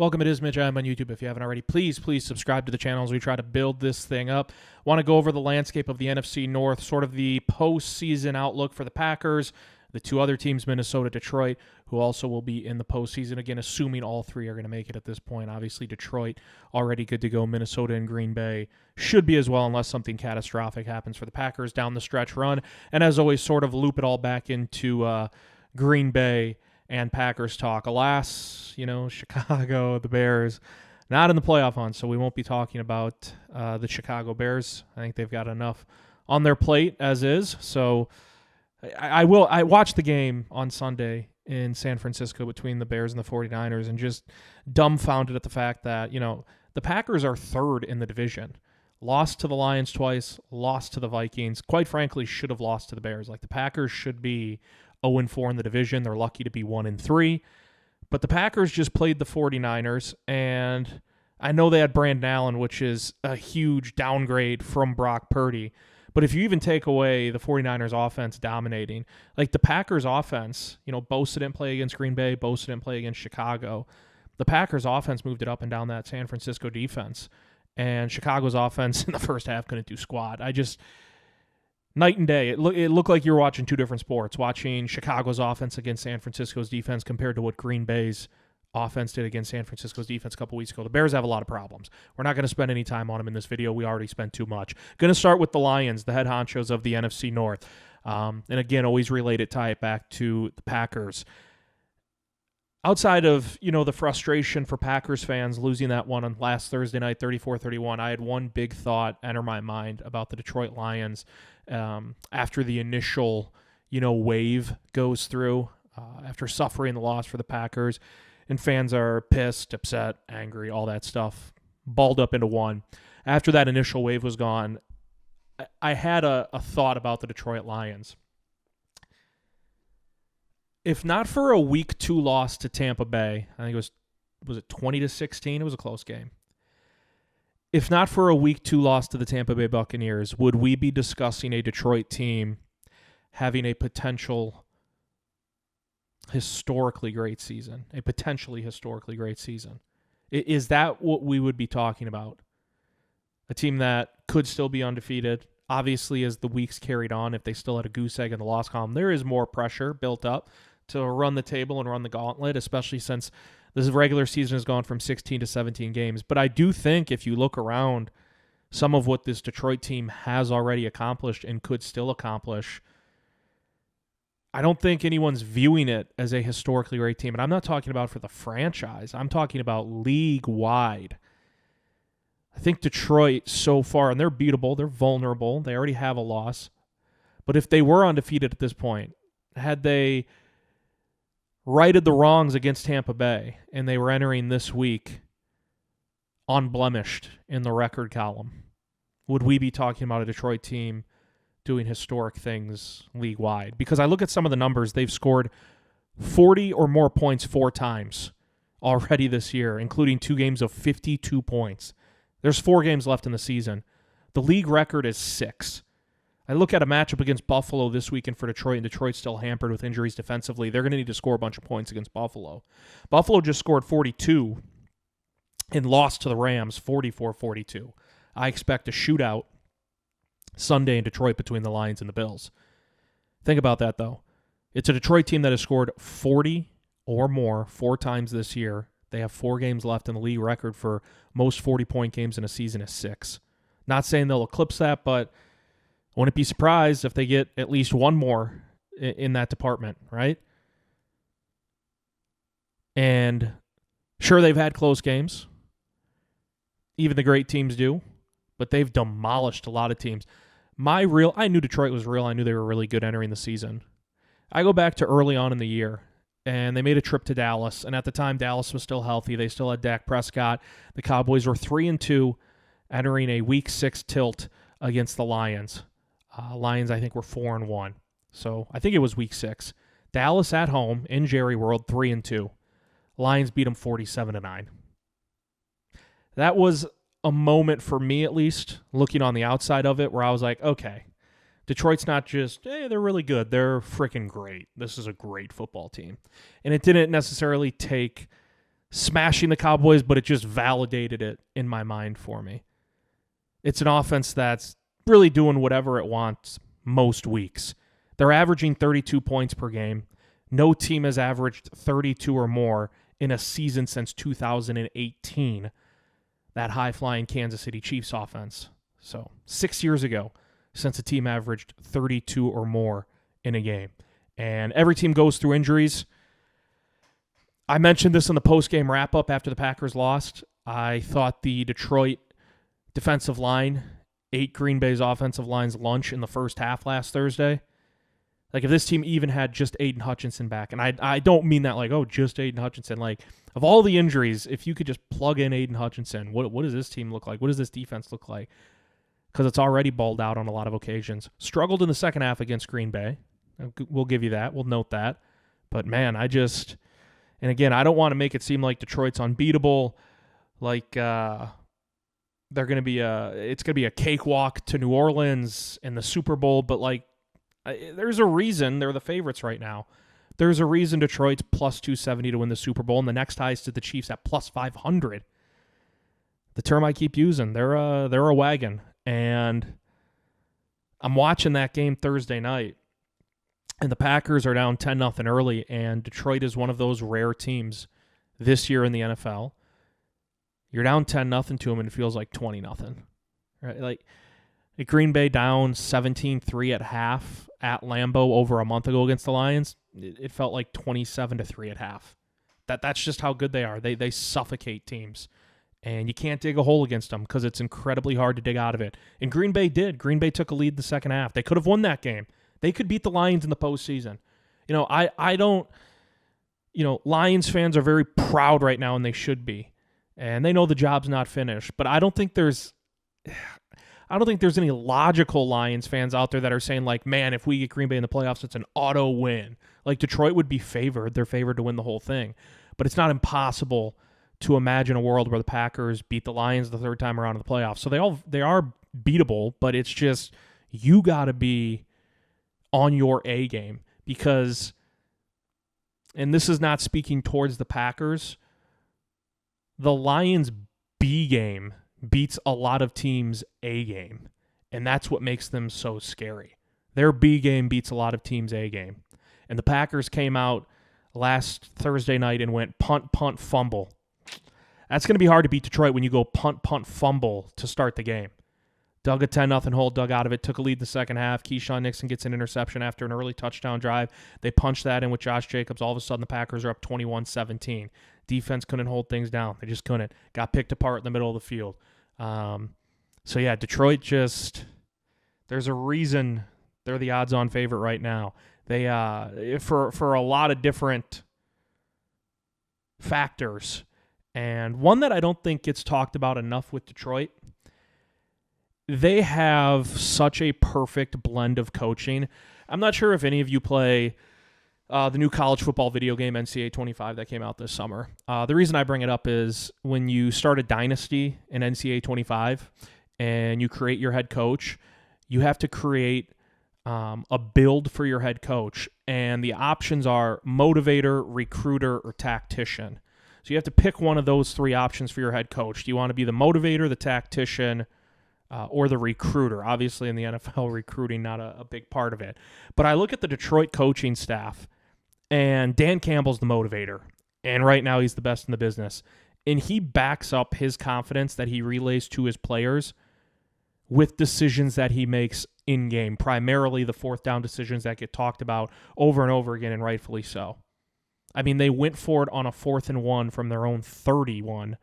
Welcome, it is Mitch. I'm on YouTube. If you haven't already, please subscribe to the channel as we try to build this thing up. Want to go over the landscape of the NFC North, sort of the postseason outlook for the Packers, the two other teams, Minnesota, Detroit, who also will be in the postseason. Again, assuming all three are going to make it at this point. Obviously, Detroit already good to go. Minnesota and Green Bay should be as well, unless something catastrophic happens for the Packers down the stretch run. And as always, sort of loop it all back into Green Bay and Packers talk. Alas, Chicago, the Bears, not in the playoff hunt, so we won't be talking about the Chicago Bears. I think they've got enough on their plate as is. So I watched the game on Sunday in San Francisco between the Bears and the 49ers and just dumbfounded at the fact that, the Packers are third in the division. Lost to the Lions twice, lost to the Vikings. Quite frankly, should have lost to the Bears. Like, the Packers should be 0-4 in the division. They're lucky to be 1-3. But the Packers just played the 49ers, and I know they had Brandon Allen, which is a huge downgrade from Brock Purdy. But if you even take away the 49ers offense dominating, like the Packers offense, Bosa didn't play against Green Bay, Bosa didn't play against Chicago. The Packers offense moved it up and down that San Francisco defense. And Chicago's offense in the first half couldn't do squat. Night and day. It looked like you were watching two different sports, watching Chicago's offense against San Francisco's defense compared to what Green Bay's offense did against San Francisco's defense a couple weeks ago. The Bears have a lot of problems. We're not going to spend any time on them in this video. We already spent too much. Going to start with the Lions, the head honchos of the NFC North. And again, always tie it back to the Packers. Outside of, the frustration for Packers fans losing that one on last Thursday night, 34-31, I had one big thought enter my mind about the Detroit Lions after the initial, wave goes through, after suffering the loss for the Packers, and fans are pissed, upset, angry, all that stuff, balled up into one. After that initial wave was gone, I had a thought about the Detroit Lions. If not for a week 2 loss to Tampa Bay, I think was it 20-16? It was a close game. If not for a week 2 loss to the Tampa Bay Buccaneers, would we be discussing a Detroit team having a potential historically great season? A potentially historically great season. Is that what we would be talking about? A team that could still be undefeated. Obviously, as the weeks carried on, if they still had a goose egg in the loss column, there is more pressure built up to run the table and run the gauntlet, especially since this regular season has gone from 16 to 17 games. But I do think if you look around some of what this Detroit team has already accomplished and could still accomplish, I don't think anyone's viewing it as a historically great team. And I'm not talking about for the franchise. I'm talking about league-wide. I think Detroit so far, and they're beatable, they're vulnerable, they already have a loss. But if they were undefeated at this point, had they righted the wrongs against Tampa Bay, and they were entering this week unblemished in the record column, would we be talking about a Detroit team doing historic things league-wide? Because I look at some of the numbers, they've scored 40 or more points 4 times already this year, including 2 games of 52 points. There's 4 games left in the season. The league record is 6. I look at a matchup against Buffalo this weekend for Detroit, and Detroit's still hampered with injuries defensively. They're going to need to score a bunch of points against Buffalo. Buffalo just scored 42 and lost to the Rams 44-42. I expect a shootout Sunday in Detroit between the Lions and the Bills. Think about that, though. It's a Detroit team that has scored 40 or more 4 times this year. They have 4 games left, in the league record for most 40-point games in a season is 6. Not saying they'll eclipse that, but I wouldn't be surprised if they get at least one more in that department, right? And sure, they've had close games. Even the great teams do. But they've demolished a lot of teams. I knew Detroit was real. I knew they were really good entering the season. I go back to early on in the year, and they made a trip to Dallas. And at the time, Dallas was still healthy. They still had Dak Prescott. The Cowboys were 3-2, entering a Week 6 tilt against the Lions. Lions, I think, were 4-1. So I think it was Week 6. Dallas at home in Jerry World, 3-2. Lions beat them 47-9. That was a moment for me, at least, looking on the outside of it, where I was like, okay, Detroit's not just, hey, they're really good. They're freaking great. This is a great football team. And it didn't necessarily take smashing the Cowboys, but it just validated it in my mind for me. It's an offense that's really doing whatever it wants most weeks. They're averaging 32 points per game. No team has averaged 32 or more in a season since 2018, that high-flying Kansas City Chiefs offense. So 6 years ago since a team averaged 32 or more in a game. And every team goes through injuries. I mentioned this in the post-game wrap-up after the Packers lost. I thought the Detroit defensive line ate Green Bay's offensive line's lunch in the first half last Thursday. Like, if this team even had just Aiden Hutchinson back, and I don't mean that like, oh, just Aiden Hutchinson. Like, of all the injuries, if you could just plug in Aiden Hutchinson, what does this team look like? What does this defense look like? Because it's already balled out on a lot of occasions. Struggled in the second half against Green Bay. We'll give you that. We'll note that. But, man, and again, I don't want to make it seem like Detroit's unbeatable, like it's going to be a cakewalk to New Orleans in the Super Bowl, but like, there's a reason they're the favorites right now. There's a reason Detroit's plus 270 to win the Super Bowl, and the next highest to the Chiefs at plus 500. The term I keep using, they're a wagon. And I'm watching that game Thursday night, and the Packers are down 10-0 early, and Detroit is one of those rare teams this year in the NFL. You're down 10-0 to them, and it feels like 20-0. Right? Like Green Bay down 17-3 at half at Lambeau over a month ago against the Lions. It felt like 27-3 at half. That's just how good they are. They suffocate teams. And you can't dig a hole against them because it's incredibly hard to dig out of it. And Green Bay did. Green Bay took a lead the second half. They could have won that game. They could beat the Lions in the postseason. I don't, Lions fans are very proud right now, and they should be. And they know the job's not finished. But I don't think there's any logical Lions fans out there that are saying, like, man, if we get Green Bay in the playoffs, it's an auto win. Like, Detroit would be favored. They're favored to win the whole thing. But it's not impossible to imagine a world where the Packers beat the Lions the third time around in the playoffs. So they are beatable, but it's just you got to be on your A game because, and this is not speaking towards the Packers, the Lions' B game beats a lot of teams' A game, and that's what makes them so scary. Their B game beats a lot of teams' A game. And the Packers came out last Thursday night and went punt, punt, fumble. That's going to be hard to beat Detroit when you go punt, punt, fumble to start the game. Dug a 10-0 hole, dug out of it, took a lead in the second half. Keyshawn Nixon gets an interception after an early touchdown drive. They punched that in with Josh Jacobs. All of a sudden, the Packers are up 21-17. Defense couldn't hold things down. They just couldn't. Got picked apart in the middle of the field. So, yeah, Detroit just – there's a reason they're the odds-on favorite right now. They for a lot of different factors. And one that I don't think gets talked about enough with Detroit, they have such a perfect blend of coaching. I'm not sure if any of you play the new college football video game, NCAA 25, that came out this summer. The reason I bring it up is when you start a dynasty in NCAA 25 and you create your head coach, you have to create a build for your head coach. And the options are motivator, recruiter, or tactician. So you have to pick one of those three options for your head coach. Do you want to be the motivator, the tactician, or the recruiter? Obviously, in the NFL, recruiting not a big part of it. But I look at the Detroit coaching staff, and Dan Campbell's the motivator. And right now, he's the best in the business. And he backs up his confidence that he relays to his players with decisions that he makes in-game, primarily the fourth down decisions that get talked about over and over again, and rightfully so. I mean, they went for it on a 4th and 1 from their own 31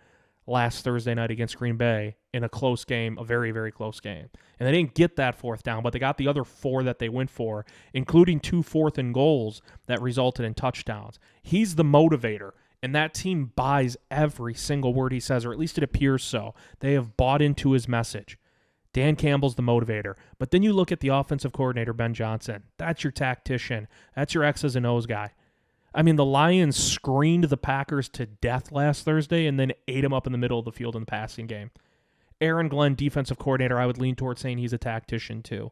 last Thursday night against Green Bay in a close game, a very, very close game. And they didn't get that 4th down, but they got the other 4 that they went for, including 2 4th and goals that resulted in touchdowns. He's the motivator, and that team buys every single word he says, or at least it appears so. They have bought into his message. Dan Campbell's the motivator. But then you look at the offensive coordinator, Ben Johnson. That's your tactician. That's your X's and O's guy. I mean, the Lions screened the Packers to death last Thursday and then ate them up in the middle of the field in the passing game. Aaron Glenn, defensive coordinator, I would lean towards saying he's a tactician too.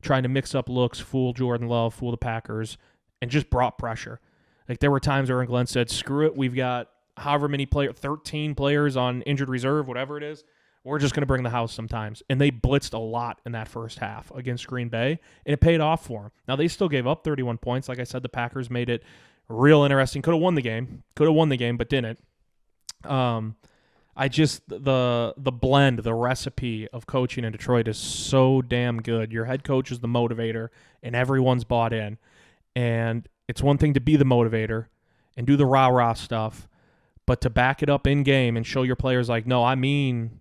Trying to mix up looks, fool Jordan Love, fool the Packers, and just brought pressure. Like, there were times Aaron Glenn said, screw it, we've got however many 13 players on injured reserve, whatever it is. We're just going to bring the house sometimes. And they blitzed a lot in that first half against Green Bay, and it paid off for them. Now, they still gave up 31 points. Like I said, the Packers made it real interesting. Could have won the game, but didn't. I just, the blend, the recipe of coaching in Detroit is so damn good. Your head coach is the motivator, and everyone's bought in. And it's one thing to be the motivator and do the rah-rah stuff, but to back it up in game and show your players like, no, I mean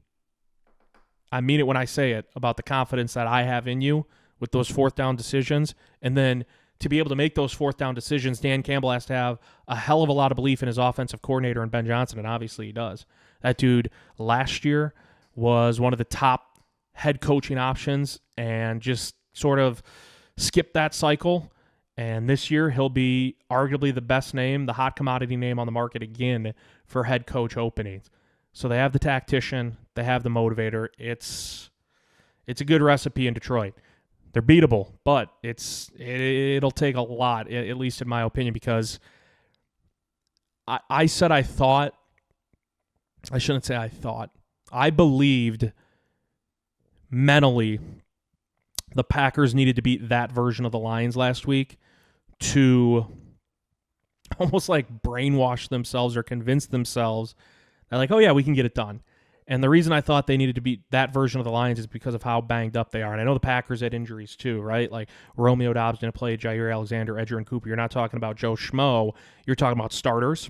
it when I say it, about the confidence that I have in you with those fourth down decisions. And then to be able to make those fourth down decisions, Dan Campbell has to have a hell of a lot of belief in his offensive coordinator and Ben Johnson, and obviously he does. That dude last year was one of the top head coaching options and just sort of skipped that cycle. And this year he'll be arguably the best name, the hot commodity name on the market again for head coach openings. So they have the tactician, they have the motivator. It's a good recipe in Detroit. They're beatable, but it'll take a lot, at least in my opinion, because I believed mentally the Packers needed to beat that version of the Lions last week to almost like brainwash themselves or convince themselves that, like, oh yeah, we can get it done. And the reason I thought they needed to beat that version of the Lions is because of how banged up they are. And I know the Packers had injuries too, right? Like Romeo Doubs didn't play, Jair Alexander, Edgerrin Cooper. You're not talking about Joe Schmo. You're talking about starters.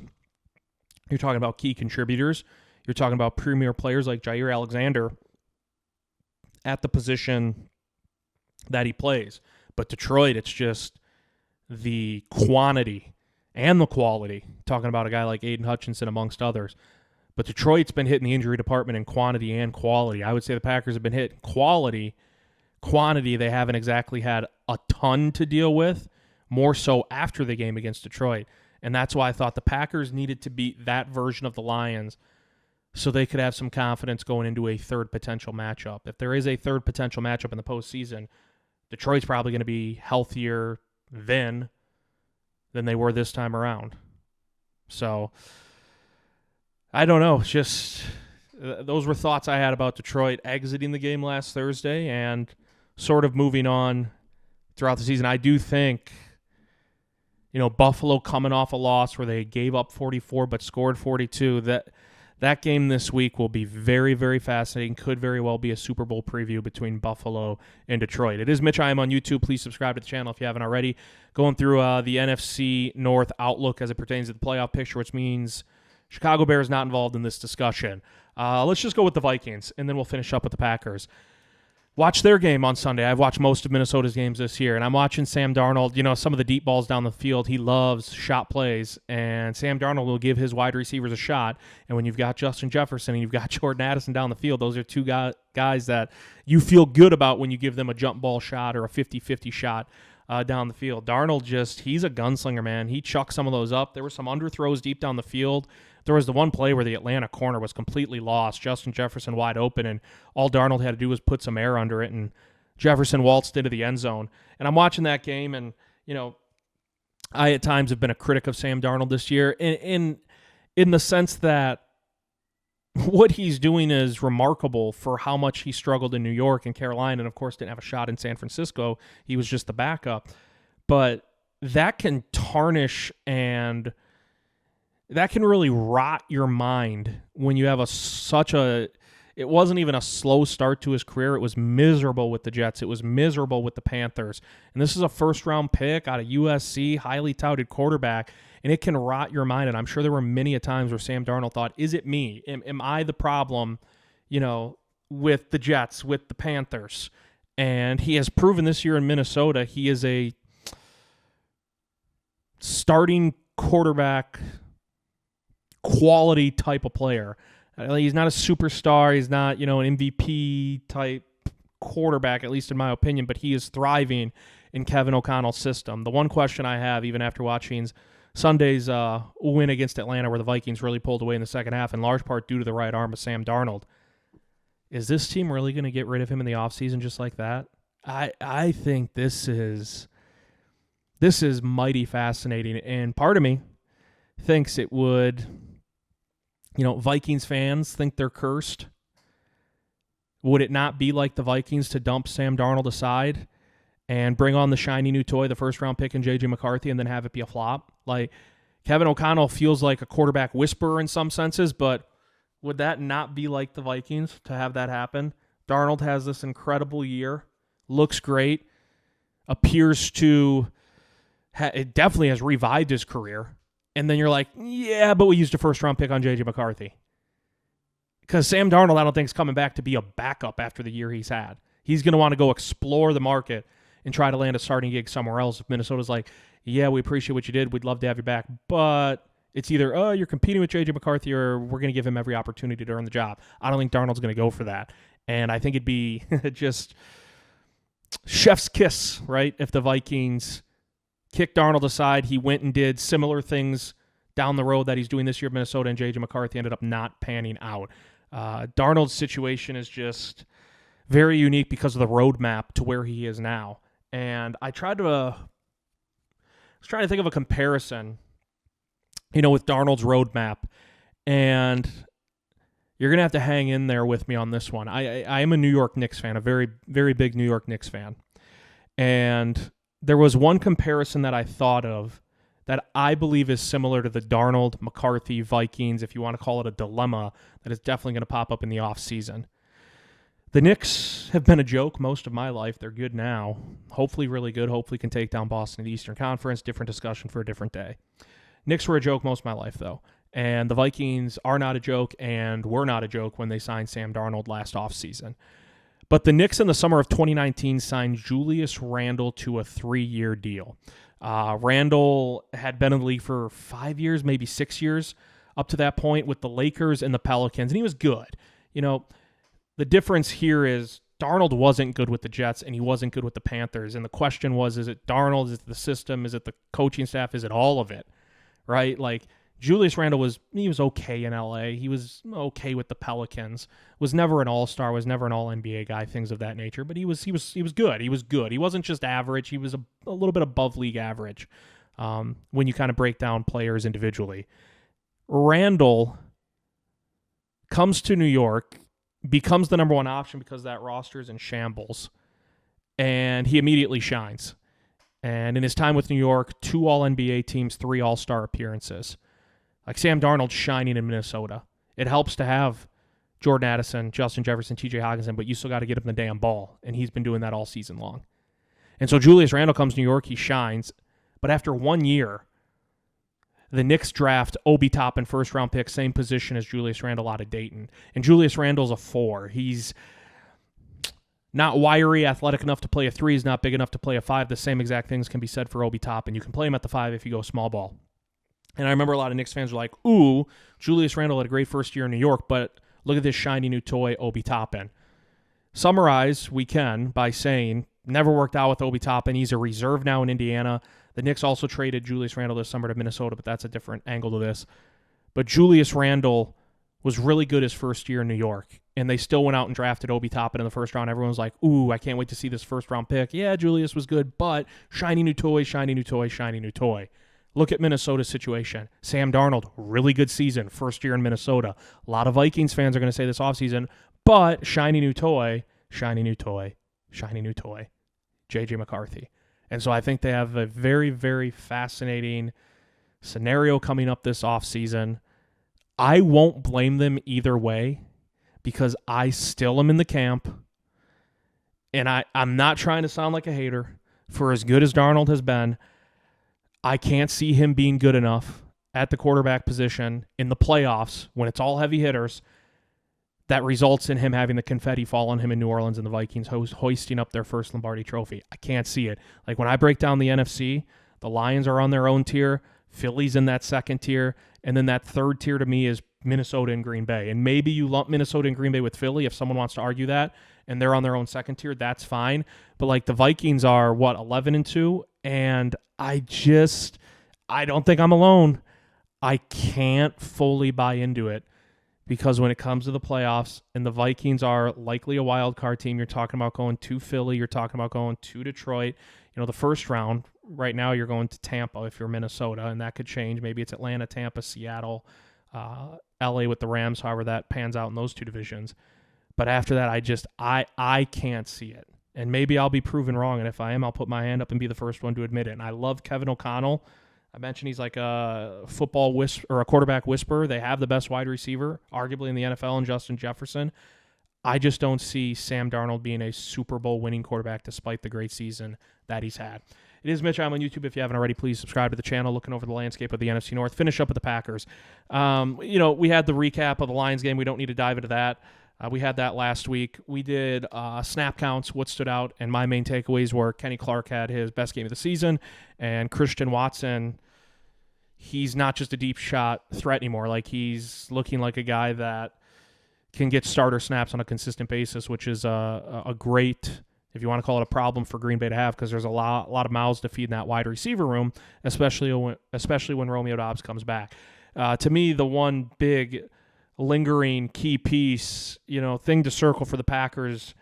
You're talking about key contributors. You're talking about premier players like Jair Alexander at the position that he plays. But Detroit, it's just the quantity and the quality. Talking about a guy like Aiden Hutchinson amongst others. But Detroit's been hit in the injury department in quantity and quality. I would say the Packers have been hit in quality. Quantity, they haven't exactly had a ton to deal with, more so after the game against Detroit. And that's why I thought the Packers needed to beat that version of the Lions so they could have some confidence going into a third potential matchup. If there is a third potential matchup in the postseason, Detroit's probably going to be healthier then than they were this time around. So I don't know. Just those were thoughts I had about Detroit exiting the game last Thursday and sort of moving on throughout the season. I do think, Buffalo coming off a loss where they gave up 44 but scored 42, that game this week will be very, very fascinating. Could very well be a Super Bowl preview between Buffalo and Detroit. It is Mitch. I am on YouTube. Please subscribe to the channel if you haven't already. Going through the NFC North outlook as it pertains to the playoff picture, which means Chicago Bears not involved in this discussion. Let's just go with the Vikings, and then we'll finish up with the Packers. Watch their game on Sunday. I've watched most of Minnesota's games this year, and I'm watching Sam Darnold. Some of the deep balls down the field. He loves shot plays, and Sam Darnold will give his wide receivers a shot. And when you've got Justin Jefferson and you've got Jordan Addison down the field, those are two guys that you feel good about when you give them a jump ball shot or a 50-50 shot down the field. Darnold he's a gunslinger, man. He chucked some of those up. There were some underthrows deep down the field. There was the one play where the Atlanta corner was completely lost. Justin Jefferson wide open, and all Darnold had to do was put some air under it, and Jefferson waltzed into the end zone. And I'm watching that game, and, I at times have been a critic of Sam Darnold this year in the sense that what he's doing is remarkable for how much he struggled in New York and Carolina, and, of course, didn't have a shot in San Francisco. He was just the backup. But that can tarnish and that can really rot your mind when you have it wasn't even a slow start to his career. It was miserable with the Jets. It was miserable with the Panthers. And this is a first-round pick out of USC, highly touted quarterback, and it can rot your mind. And I'm sure there were many a times where Sam Darnold thought, is it me? Am I the problem, with the Jets, with the Panthers? And he has proven this year in Minnesota he is a starting quarterback quality type of player. He's not a superstar. He's not, an MVP type quarterback, at least in my opinion, but he is thriving in Kevin O'Connell's system. The one question I have, even after watching Sunday's win against Atlanta, where the Vikings really pulled away in the second half, in large part due to the right arm of Sam Darnold, is this team really going to get rid of him in the offseason just like that? I think this is mighty fascinating, and part of me thinks it would Vikings fans think they're cursed. Would it not be like the Vikings to dump Sam Darnold aside and bring on the shiny new toy, the first-round pick in J.J. McCarthy, and then have it be a flop? Like, Kevin O'Connell feels like a quarterback whisperer in some senses, but would that not be like the Vikings to have that happen? Darnold has this incredible year, looks great, appears to it definitely has revived his career. And then you're like, yeah, but we used a first-round pick on J.J. McCarthy. Because Sam Darnold, I don't think, is coming back to be a backup after the year he's had. He's going to want to go explore the market and try to land a starting gig somewhere else. If Minnesota's like, yeah, we appreciate what you did, we'd love to have you back, but it's either, oh, you're competing with J.J. McCarthy, or we're going to give him every opportunity to earn the job. I don't think Darnold's going to go for that. And I think it'd be just chef's kiss, right, if the Vikings kicked Darnold aside. He went and did similar things down the road that he's doing this year at Minnesota, and J.J. McCarthy ended up not panning out. Darnold's situation is just very unique because of the roadmap to where he is now. And I tried to was trying to think of a comparison, with Darnold's roadmap. And you're going to have to hang in there with me on this one. I am a New York Knicks fan, a very, very big New York Knicks fan. And there was one comparison that I thought of that I believe is similar to the Darnold, McCarthy, Vikings, if you want to call it a dilemma, that is definitely going to pop up in the offseason. The Knicks have been a joke most of my life. They're good now. Hopefully really good. Hopefully can take down Boston in the Eastern Conference. Different discussion for a different day. Knicks were a joke most of my life, though. And the Vikings are not a joke and were not a joke when they signed Sam Darnold last offseason. But the Knicks in the summer of 2019 signed Julius Randle to a 3-year deal. Randle had been in the league for 5 years, maybe 6 years up to that point with the Lakers and the Pelicans, and he was good. The difference here is Darnold wasn't good with the Jets and he wasn't good with the Panthers. And the question was, is it Darnold? Is it the system? Is it the coaching staff? Is it all of it? Right? Like, Julius Randle was okay in LA. He was okay with the Pelicans. Was never an all-star, was never an all-NBA guy, things of that nature. But he was good. He was good. He wasn't just average. He was a little bit above league average when you kind of break down players individually. Randle comes to New York, becomes the number one option because that roster is in shambles, and he immediately shines. And in his time with New York, 2 All-NBA teams, 3 All-Star appearances. Like Sam Darnold shining in Minnesota. It helps to have Jordan Addison, Justin Jefferson, TJ Hockenson, but you still got to get him the damn ball, and he's been doing that all season long. And so Julius Randle comes to New York, he shines, but after 1 year, the Knicks draft Obi Toppin, first-round pick, same position as Julius Randle out of Dayton. And Julius Randle's a 4. He's not wiry, athletic enough to play a 3. He's not big enough to play a 5. The same exact things can be said for Obi Toppin. You can play him at the 5 if you go small ball. And I remember a lot of Knicks fans were like, ooh, Julius Randle had a great first year in New York, but look at this shiny new toy, Obi Toppin. Summarize, we can, by saying, never worked out with Obi Toppin. He's a reserve now in Indiana. The Knicks also traded Julius Randle this summer to Minnesota, but that's a different angle to this. But Julius Randle was really good his first year in New York, and they still went out and drafted Obi Toppin in the first round. Everyone was like, ooh, I can't wait to see this first-round pick. Yeah, Julius was good, but shiny new toy, shiny new toy, shiny new toy. Look at Minnesota's situation. Sam Darnold, really good season, first year in Minnesota. A lot of Vikings fans are going to say this offseason, but shiny new toy, shiny new toy, shiny new toy, J.J. McCarthy. And so I think they have a very, very fascinating scenario coming up this offseason. I won't blame them either way because I still am in the camp, and I'm not trying to sound like a hater. For as good as Darnold has been, I can't see him being good enough at the quarterback position in the playoffs when it's all heavy hitters that results in him having the confetti fall on him in New Orleans and the Vikings hoisting up their first Lombardi trophy. I can't see it. Like when I break down the NFC, the Lions are on their own tier, Philly's in that second tier, and then that third tier to me is Minnesota and Green Bay. And maybe you lump Minnesota and Green Bay with Philly if someone wants to argue that, and they're on their own second tier, that's fine. But like the Vikings are, 11-2, and I don't think I'm alone. I can't fully buy into it because when it comes to the playoffs and the Vikings are likely a wild card team, you're talking about going to Philly, you're talking about going to Detroit. The first round, right now you're going to Tampa if you're Minnesota, and that could change. Maybe it's Atlanta, Tampa, Seattle, LA with the Rams, however that pans out in those two divisions. But after that, I can't see it. And maybe I'll be proven wrong, and if I am, I'll put my hand up and be the first one to admit it. And I love Kevin O'Connell. I mentioned he's like a football or a quarterback whisperer. They have the best wide receiver, arguably in the NFL, in Justin Jefferson. I just don't see Sam Darnold being a Super Bowl winning quarterback despite the great season that he's had. It is Mitch. I'm on YouTube. If you haven't already, please subscribe to the channel. Looking over the landscape of the NFC North. Finish up with the Packers. We had the recap of the Lions game. We don't need to dive into that. We had that last week. We did snap counts, what stood out, and my main takeaways were Kenny Clark had his best game of the season, and Christian Watson, he's not just a deep shot threat anymore. Like, he's looking like a guy that can get starter snaps on a consistent basis, which is a great, if you want to call it a problem for Green Bay to have, because there's a lot of mouths to feed in that wide receiver room, especially when Romeo Doubs comes back. To me, the one big lingering key piece, thing to circle for the Packers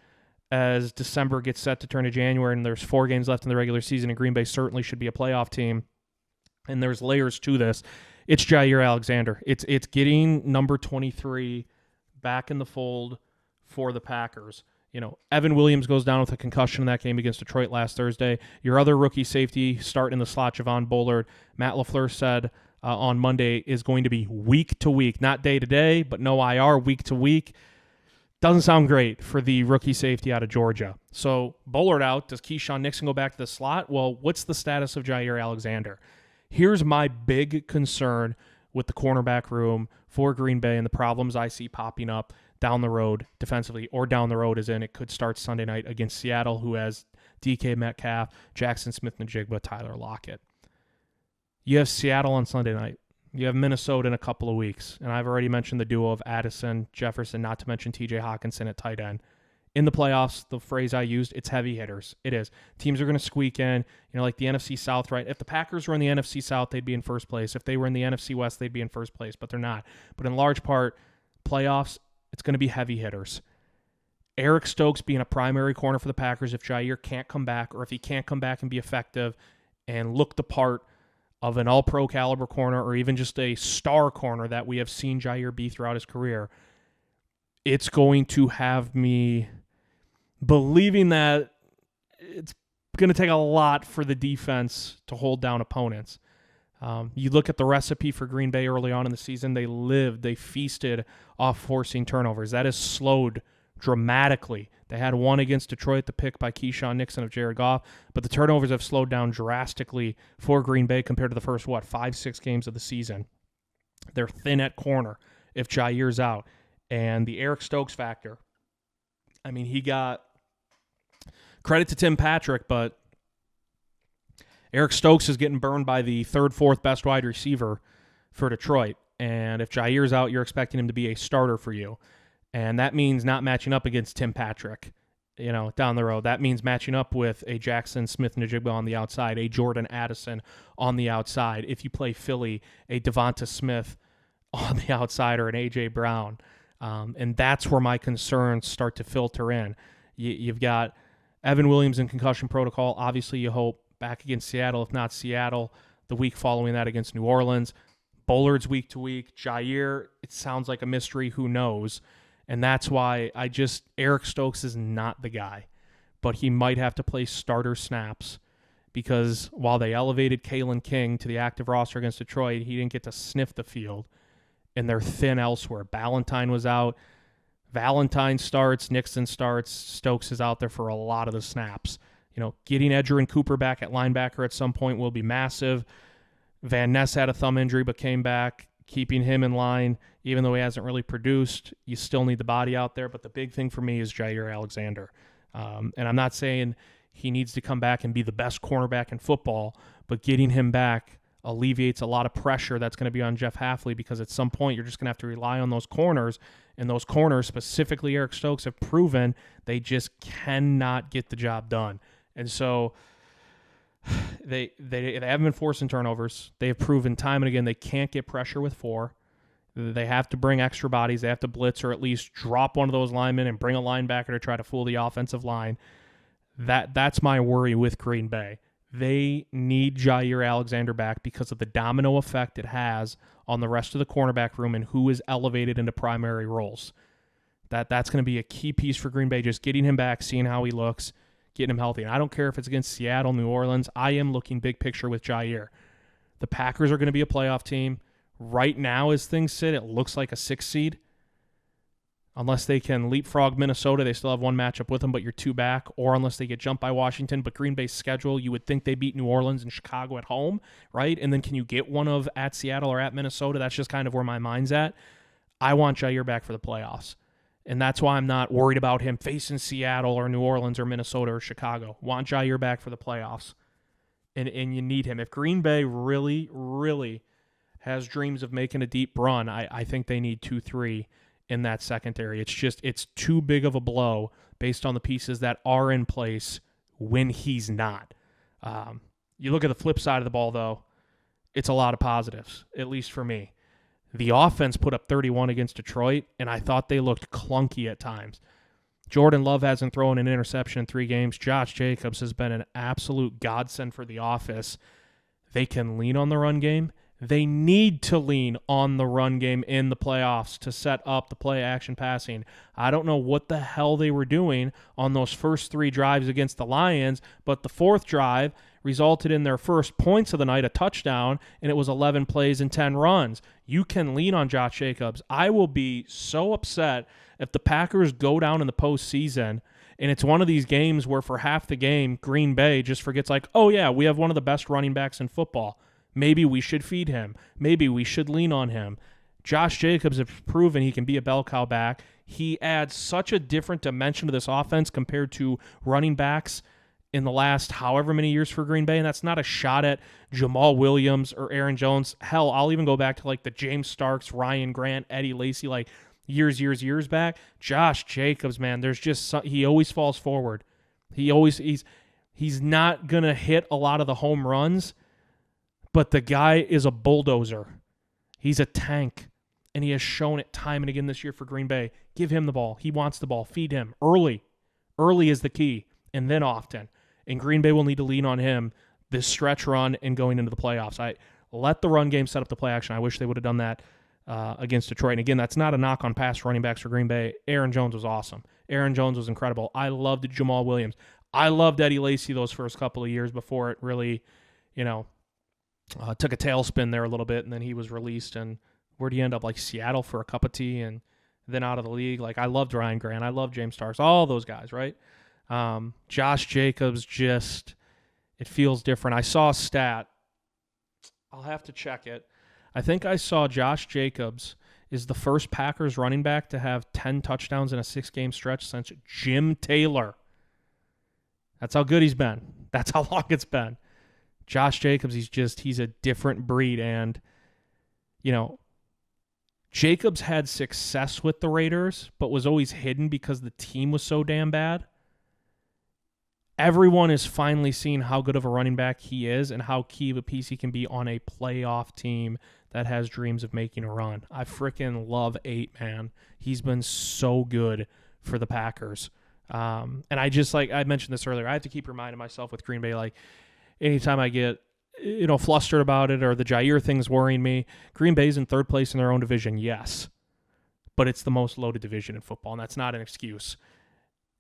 as December gets set to turn to January and there's 4 games left in the regular season, and Green Bay certainly should be a playoff team, and there's layers to this. It's Jair Alexander. It's getting number 23 back in the fold for the Packers. Evan Williams goes down with a concussion in that game against Detroit last Thursday. Your other rookie safety starting in the slot, Javon Bullard, Matt LaFleur said on Monday, is going to be week to week, not day to day, but no IR, week to week. Doesn't sound great for the rookie safety out of Georgia. So Bullard out. Does Keyshawn Nixon go back to the slot? Well, what's the status of Jair Alexander? Here's my big concern with the cornerback room for Green Bay and the problems I see popping up down the road defensively, or down the road as in it could start Sunday night against Seattle, who has DK Metcalf, Jackson Smith-Njigba, Tyler Lockett. You have Seattle on Sunday night. You have Minnesota in a couple of weeks. And I've already mentioned the duo of Addison, Jefferson, not to mention TJ Hawkinson at tight end. In the playoffs, the phrase I used, it's heavy hitters. It is. Teams are going to squeak in, like the NFC South, right? If the Packers were in the NFC South, they'd be in first place. If they were in the NFC West, they'd be in first place, but they're not. But in large part, playoffs, it's going to be heavy hitters. Eric Stokes being a primary corner for the Packers if Jair can't come back, or if he can't come back and be effective and look the part of an all-pro caliber corner, or even just a star corner that we have seen Jair be throughout his career, it's going to have me believing that it's going to take a lot for the defense to hold down opponents. You look at the recipe for Green Bay early on in the season, they feasted off forcing turnovers. That has slowed dramatically. They had one against Detroit, the pick by Keyshawn Nixon of Jared Goff, but the turnovers have slowed down drastically for Green Bay compared to the first, 5-6 games of the season. They're thin at corner if Jair's out. And the Eric Stokes factor, he got credit to Tim Patrick, but Eric Stokes is getting burned by the 3rd, 4th best wide receiver for Detroit. And if Jair's out, you're expecting him to be a starter for you. And that means not matching up against Tim Patrick, down the road. That means matching up with a Jackson Smith-Njigba on the outside, a Jordan Addison on the outside. If you play Philly, a Devonta Smith on the outside, or an A.J. Brown. And that's where my concerns start to filter in. You've got Evan Williams in concussion protocol. Obviously, you hope back against Seattle. If not Seattle, the week following that against New Orleans. Bullard's week to week. Jair, it sounds like a mystery. Who knows? And that's why Eric Stokes is not the guy. But he might have to play starter snaps, because while they elevated Kalen King to the active roster against Detroit, he didn't get to sniff the field, and they're thin elsewhere. Ballantyne was out. Valentine starts, Nixon starts, Stokes is out there for a lot of the snaps. Getting Edger and Cooper back at linebacker at some point will be massive. Van Ness had a thumb injury but came back. Keeping him in line, even though he hasn't really produced, you still need the body out there. But the big thing for me is Jair Alexander. And I'm not saying he needs to come back and be the best cornerback in football, but getting him back alleviates a lot of pressure that's going to be on Jeff Hafley, because at some point you're just going to have to rely on those corners, and those corners, specifically Eric Stokes, have proven they just cannot get the job done. And so they haven't been forcing turnovers. They have proven time and again they can't get pressure with 4. They have to bring extra bodies. They have to blitz, or at least drop one of those linemen and bring a linebacker to try to fool the offensive line. That's my worry with Green Bay. They need Jair Alexander back because of the domino effect it has on the rest of the cornerback room and who is elevated into primary roles. That's going to be a key piece for Green Bay, just getting him back, seeing how he looks, getting him healthy. And I don't care if it's against Seattle, New Orleans. I am looking big picture with Jair. The Packers are going to be a playoff team. Right now, as things sit, it looks like a 6 seed. Unless they can leapfrog Minnesota, they still have one matchup with them, but you're 2 back. Or unless they get jumped by Washington. But Green Bay's schedule, you would think they beat New Orleans and Chicago at home, right? And then can you get one of at Seattle or at Minnesota? That's just kind of where my mind's at. I want Jair back for the playoffs. And that's why I'm not worried about him facing Seattle or New Orleans or Minnesota or Chicago. Want Jair back for the playoffs. And you need him. If Green Bay really, really has dreams of making a deep run, I think they need 2-3 in that secondary. It's too big of a blow based on the pieces that are in place when he's not. You look at the flip side of the ball, though, it's a lot of positives, at least for me. The offense put up 31 against Detroit, and I thought they looked clunky at times. Jordan Love hasn't thrown an interception in 3 games. Josh Jacobs has been an absolute godsend for the office. They can lean on the run game. They need to lean on the run game in the playoffs to set up the play-action passing. I don't know what the hell they were doing on those first 3 drives against the Lions, but the 4th drive resulted in their first points of the night, a touchdown, and it was 11 plays and 10 runs. You can lean on Josh Jacobs. I will be so upset if the Packers go down in the postseason and it's one of these games where for half the game, Green Bay just forgets like, oh yeah, we have one of the best running backs in football. Maybe we should feed him. Maybe we should lean on him. Josh Jacobs has proven he can be a bell cow back. He adds such a different dimension to this offense compared to running backs in the last however many years for Green Bay, and that's not a shot at Jamal Williams or Aaron Jones. Hell, I'll even go back to like the James Starks, Ryan Grant, Eddie Lacy, like years back. Josh Jacobs, man, there's just he always falls forward. He's not gonna hit a lot of the home runs, but the guy is a bulldozer. He's a tank, and he has shown it time and again this year for Green Bay. Give him the ball. He wants the ball. Feed him early. Early is the key, and then often. And Green Bay will need to lean on him this stretch run and going into the playoffs. I let the run game set up the play action. I wish they would have done that against Detroit. And again, that's not a knock on pass running backs for Green Bay. Aaron Jones was awesome. Aaron Jones was incredible. I loved Jamal Williams. I loved Eddie Lacy those first couple of years before it really, took a tailspin there a little bit, and then he was released. And where'd he end up? Like Seattle for a cup of tea and then out of the league. Like I loved Ryan Grant. I loved James Starks. All those guys, right? Josh Jacobs it feels different. I saw a stat. I'll have to check it. I think I saw Josh Jacobs is the first Packers running back to have 10 touchdowns in a 6-game stretch since Jim Taylor. That's how good he's been. That's how long it's been. Josh Jacobs, he's a different breed. And, Jacobs had success with the Raiders, but was always hidden because the team was so damn bad. Everyone is finally seeing how good of a running back he is and how key of a piece he can be on a playoff team that has dreams of making a run. I freaking love 8, man. He's been so good for the Packers. And I just, like I mentioned this earlier, I have to keep reminding myself with Green Bay, like anytime I get, flustered about it or the Jair thing's worrying me, Green Bay's in 3rd place in their own division, yes. But it's the most loaded division in football, and that's not an excuse.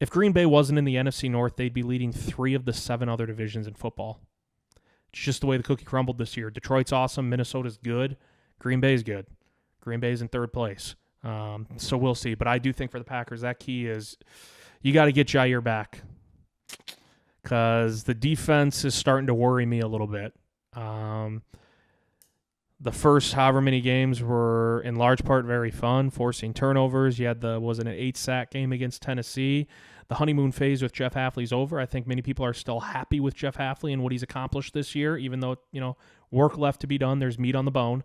If Green Bay wasn't in the NFC North, they'd be leading 3 of the 7 other divisions in football. It's just the way the cookie crumbled this year. Detroit's awesome. Minnesota's good. Green Bay's good. Green Bay's in 3rd place. So we'll see. But I do think for the Packers, that key is you got to get Jair back because the defense is starting to worry me a little bit. The first however many games were in large part very fun, forcing turnovers. You had an 8-sack game against Tennessee. The honeymoon phase with Jeff Hafley's over. I think many people are still happy with Jeff Hafley and what he's accomplished this year, even though, work left to be done. There's meat on the bone.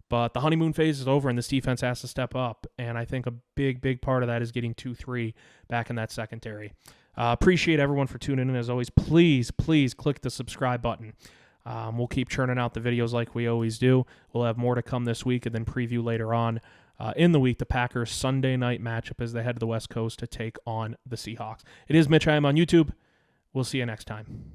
But the honeymoon phase is over, and this defense has to step up. And I think a big part of that is getting 2-3 back in that secondary. Appreciate everyone for tuning in. As always, please click the subscribe button. We'll keep churning out the videos like we always do. We'll have more to come this week and then preview later on in the week the Packers Sunday night matchup as they head to the West Coast to take on the Seahawks. It is Mitch. I am on YouTube. We'll see you next time.